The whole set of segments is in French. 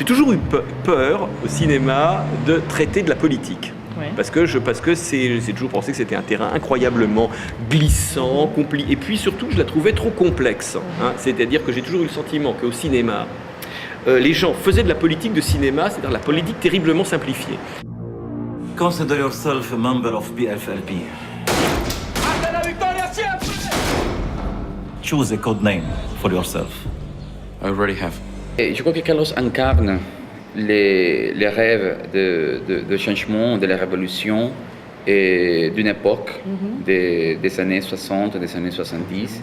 J'ai toujours eu peur au cinéma de traiter de la politique. Ouais. Parce que j'ai toujours pensé que c'était un terrain incroyablement glissant, compliqué. Et puis surtout, je la trouvais trop complexe. Hein. C'est-à-dire que j'ai toujours eu le sentiment qu'au cinéma, les gens faisaient de la politique de cinéma, c'est-à-dire la politique terriblement simplifiée. Consider yourself a member of PFLP. Choose a code name for yourself. I already have. Et je crois que Carlos incarne les rêves de changement, de la révolution et d'une époque des années 60, des années 70,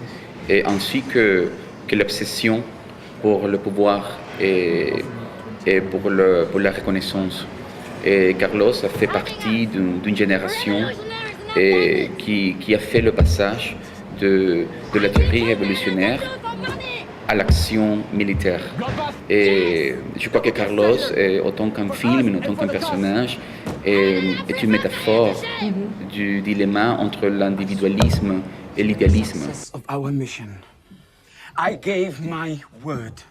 et ainsi que l'obsession pour le pouvoir et pour la reconnaissance. Et Carlos a fait partie d'une génération qui a fait le passage de la théorie révolutionnaire à l'action militaire. Et je crois que Carlos, autant qu'un film, autant qu'un personnage, est une métaphore du dilemma entre l'individualisme et l'idéalisme. Of our mission. I gave my word.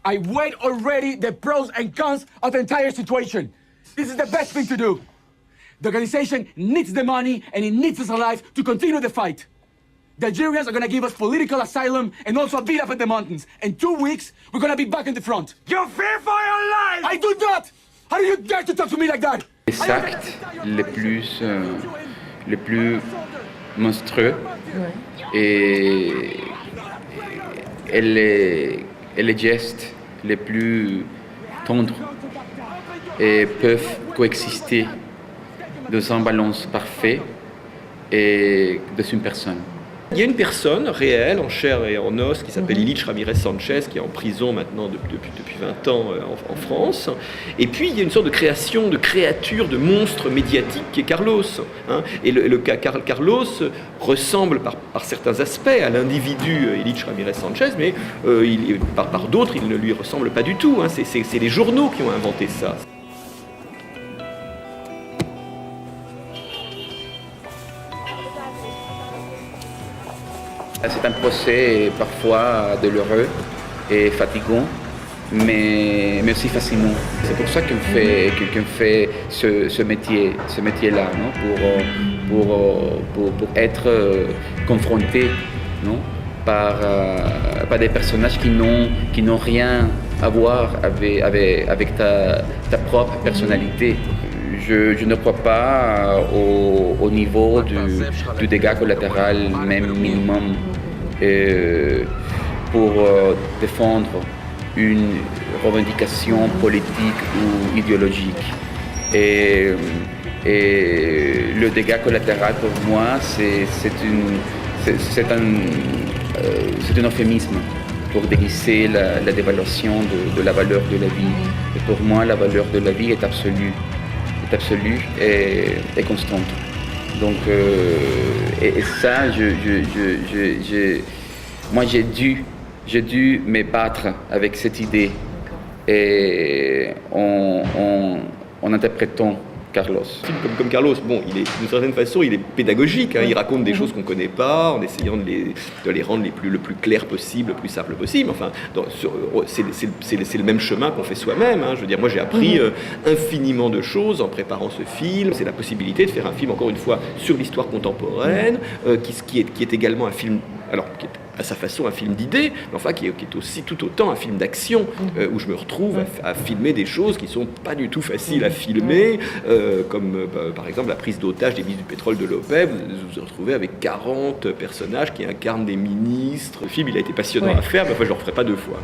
I weighed already the pros and cons of the entire situation. This is the best thing to do. The organization needs the money and it needs us alive to continue the fight. The Algerians are going to give us political asylum and also a beat up in the mountains. In 2 weeks, we're going to be back in the front. You fear for your life! I do not! How do you dare to talk to me like that? Les actes les plus monstrueux et les gestes les plus tendres et peuvent coexister dans un balance parfait et dans une personne. Il y a une personne réelle, en chair et en os, qui s'appelle Illich Ramirez Sanchez, qui est en prison maintenant depuis 20 ans en France. Et puis, il y a une sorte de création, de créature, de monstre médiatique qui est Carlos. Hein. Et Carlos ressemble par certains aspects à l'individu Illich Ramirez Sanchez, mais par d'autres, il ne lui ressemble pas du tout. Hein. C'est les journaux qui ont inventé ça. C'est un procès parfois douloureux et fatigant, mais aussi fascinant. C'est pour ça qu'on fait ce métier-là, non? Pour être confronté, non? par des personnages qui n'ont rien à voir avec ta propre personnalité. Je ne crois pas au niveau du dégât collatéral, même minimum, pour défendre une revendication politique ou idéologique. Et le dégât collatéral, pour moi, c'est un euphémisme pour déguiser la dévaluation de la valeur de la vie. Et pour moi, la valeur de la vie est absolue et constante. Donc, et ça, moi j'ai dû me battre avec cette idée et en interprétant Carlos. Comme Carlos, bon, d'une certaine façon, il est pédagogique. Hein, il raconte des choses qu'on ne connaît pas, en essayant de les rendre le plus clair possible, le plus simple possible. Enfin, c'est le même chemin qu'on fait soi-même. Hein. Je veux dire, moi, j'ai appris infiniment de choses en préparant ce film. C'est la possibilité de faire un film, encore une fois, sur l'histoire contemporaine, qui est également un film, alors qui est à sa façon un film d'idées, mais enfin qui est aussi tout autant un film d'action, où je me retrouve à filmer des choses qui sont pas du tout faciles à filmer, comme par exemple la prise d'otage des ministres du pétrole de l'OPEP. Vous vous retrouvez avec 40 personnages qui incarnent des ministres. Le film, il a été passionnant à faire, mais enfin je le referai pas 2 fois.